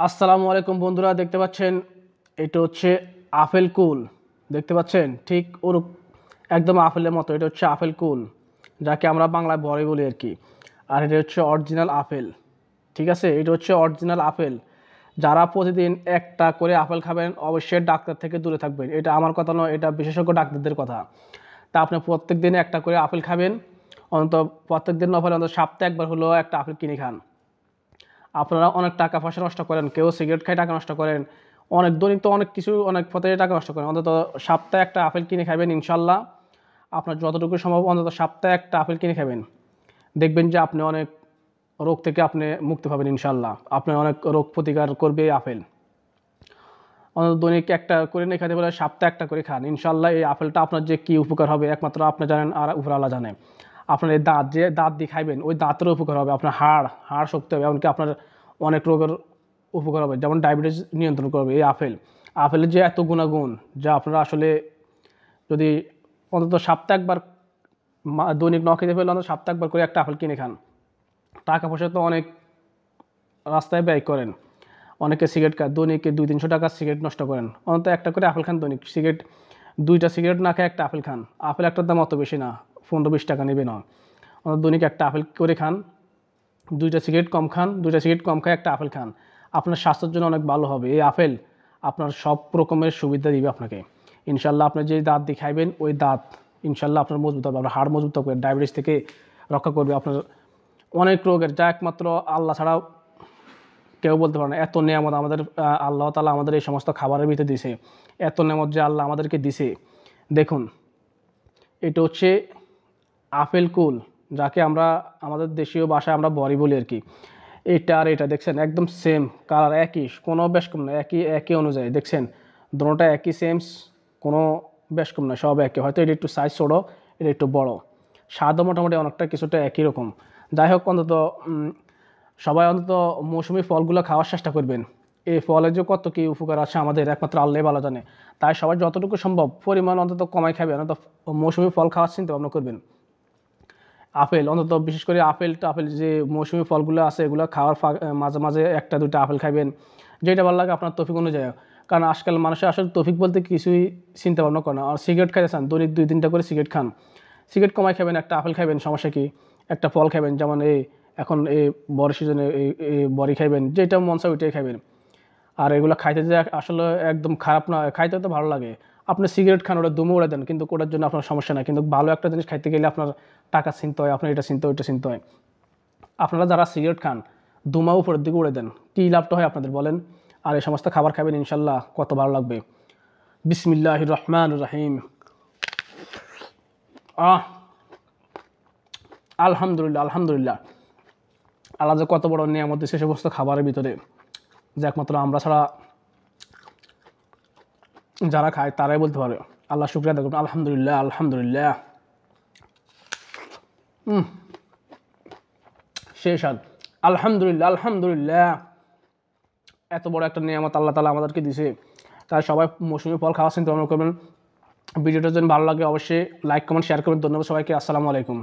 আসসালামু আলাইকুম বন্ধুরা, দেখতে পাচ্ছেন এটা হচ্ছে আপেল কুল। দেখতে পাচ্ছেন ঠিক ওর একদম আপেলের মতো। এটা হচ্ছে আপেল কুল, যাকে আমরা বাংলায় বড়ই বলি আর কি। আর এটা হচ্ছে অরিজিনাল আপেল। ঠিক আছে, এটা হচ্ছে অরিজিনাল আপেল। যারা প্রতিদিন একটা করে আপেল খাবেন অবশ্যই ডাক্তার থেকে দূরে থাকবেন। এটা আমার কথা নয়, এটা বিশেষজ্ঞ ডাক্তারদের কথা। তা আপনি প্রত্যেক দিনে একটা করে আপেল খাবেন, অন্তত প্রত্যেক দিন না হলে অন্তত সপ্তাহে একবার হলেও একটা আপেল কিনে খান। আপনারা অনেক টাকা পয়সা নষ্ট করেন, কেউ সিগারেট খায় টাকা নষ্ট করেন, অনেক দৈনিক তো অনেক কিছু অনেক পথে টাকা নষ্ট করেন। অন্তত সপ্তাহে একটা আপেল কিনে খাবেন ইনশাল্লাহ। আপনার যতটুকু সম্ভব অন্তত সপ্তাহে একটা আপেল কিনে খাবেন, দেখবেন যে আপনি অনেক রোগ থেকে আপনি মুক্তি পাবেন ইনশাল্লাহ। আপনার অনেক রোগ প্রতিকার করবে এই আপেল। অন্তত দৈনিক একটা করে নিয়ে খেতে বলে সপ্তাহে একটা করে খান ইনশাল্লাহ। এই আপেলটা আপনার যে কী উপকার হবে একমাত্র আপনি জানেন আর উপরওয়ালা জানে। আপনার এই দাঁত যে দাঁত দিয়ে খাইবেন ওই দাঁতেরও উপকার হবে, আপনার হাড় হাড় শক্তি হবে, এমনকি আপনার অনেক রোগের উপকার হবে, যেমন ডায়াবেটিস নিয়ন্ত্রণ করবে এই আপেল। আপেলের যে এত গুণাগুণ যা আপনারা আসলে যদি অন্তত সপ্তাহে একবার দৈনিক ন খেতে পেলে অন্তত সপ্তাহে একবার করে একটা আপেল কিনে খান। টাকা পয়সা তো অনেক রাস্তায় ব্যয় করেন, অনেকে সিগারেট খায়, দৈনিক 200-300 টাকা সিগারেট নষ্ট করেন। অন্তত একটা করে আপেল খান দৈনিক। সিগারেট দুইটা সিগারেট না খেয়ে একটা আপেল খান। আপেল একটার দাম অত বেশি না, 15-20 টাকা নেবে না। অন্তত দৈনিক একটা আপেল করে খান, দুইটা সিগারেট কম খান, দুইটা সিগারেট কম খায় একটা আপেল খান। আপনার স্বাস্থ্যের জন্য অনেক ভালো হবে এই আপেল। আপনার সব রকমের সুবিধা দিবে আপনাকে ইনশাল্লাহ। আপনি যে দাঁত দিয়ে খাইবেন ওই দাঁত ইনশাল্লাহ আপনার মজবুত হবে, আপনার হাড় মজবুত হবে, ডায়াবেটিস থেকে রক্ষা করবে, আপনার অনেক রোগের যা একমাত্র আল্লাহ ছাড়া কেউ বলতে পারে না। এত নিয়ামত আমাদের আল্লাহ তাআলা আমাদের এই সমস্ত খাবারের ভিতরে দিছে, এত নিয়ামত যে আল্লাহ আমাদেরকে দিছে। দেখুন, এটা হচ্ছে আপেল কুল, যাকে আমরা আমাদের দেশীয় ভাষায় আমরা বড়ি বলি আর কি। এটা আর এটা দেখছেন একদম সেম কালার, একই, কোনো বেশ কম না, একই একই অনুযায়ী দেখছেন দুটোটা একই সেম, কোনো বেশ কম না, সব একই। হয়তো এটা একটু সাইজ ছোটো, এটা একটু বড়, স্বাদও মোটামুটি অনেকটা কিছুটা একই রকম। যাই হোক, অন্তত সবাই অন্তত মৌসুমি ফলগুলো খাওয়ার চেষ্টা করবেন। এই ফলের যে কত কী উপকার আছে আমাদের একমাত্র আল্লাহ ভালো জানে। তাই সবাই যতটুকু সম্ভব পরিমাণ অন্তত কমাই খাবেন, অন্তত মৌসুমি ফল খাওয়ার চিন্তা ভাবনা করবেন। আপেল অন্তত বিশেষ করে আপেল যে মৌসুমি ফলগুলো আছে এগুলো খাওয়ার মাঝে মাঝে একটা দুইটা আপেল খাবেন, যেটা ভালো লাগে আপনার তৌফিক অনুযায়ী। কারণ আজকাল মানুষের আসলে তৌফিক বলতে কিছুই চিন্তা ভাবনা করে না। আর সিগারেট খাইতে চান, দৈনিক 2-3টা করে সিগারেট খান, সিগারেট কমাই খাবেন, একটা আপেল খাবেন, সমস্যা কি? একটা ফল খাবেন, যেমন এখন এই বড় সিজনে এই বড়ি খাবেন, যেটা মন চায় ওইটাই খাবেন। আর এগুলো খাইতে যে আসলে একদম খারাপ না, খাইতে তো ভালো লাগে। আপনি সিগারেট খান, ওটা দুমে উড়ে দেন, কিন্তু ওটার জন্য আপনার সমস্যা নাই। কিন্তু ভালো একটা জিনিস খাইতে গেলে আপনার টাকা চিনতে হয়, আপনার এটা চিনতে হয় ওইটা চিনতে হয়। আপনারা যারা সিগারেট খান দুমা উপরের দিকে উড়ে দেন, কী লাভটা হয় আপনাদের বলেন? আর এই সমস্ত খাবার খাবেন ইনশাল্লাহ, কত ভালো লাগবে। বিসমিল্লাহির রহমানির রহিম। আহ আলহামদুলিল্লাহ, আলহামদুলিল্লাহ। আল্লাহ যে কত বড় নিয়ামত দিচ্ছে সমস্ত খাবারের ভিতরে, যে একমাত্র আমরা ছাড়া যারা খায় তারাই বলতে পারে। আল্লাহ শুকরিয়া আদায় করবেন। আলহামদুলিল্লাহ, আলহামদুলিল্লাহ। সেই স্বাদ। আলহামদুলিল্লাহ, আলহামদুলিল্লাহ। এত বড় একটা নিয়ামত আল্লাহ তাআলা আমাদেরকে দিছে, তাই সবাই মৌসুমি ফল খাওয়ার চিন্তা ভাবনা করবেন। ভিডিওটা যদি ভালো লাগে অবশ্যই লাইক কমেন্ট শেয়ার করবেন। ধন্যবাদ সবাইকে। আসসালামু আলাইকুম।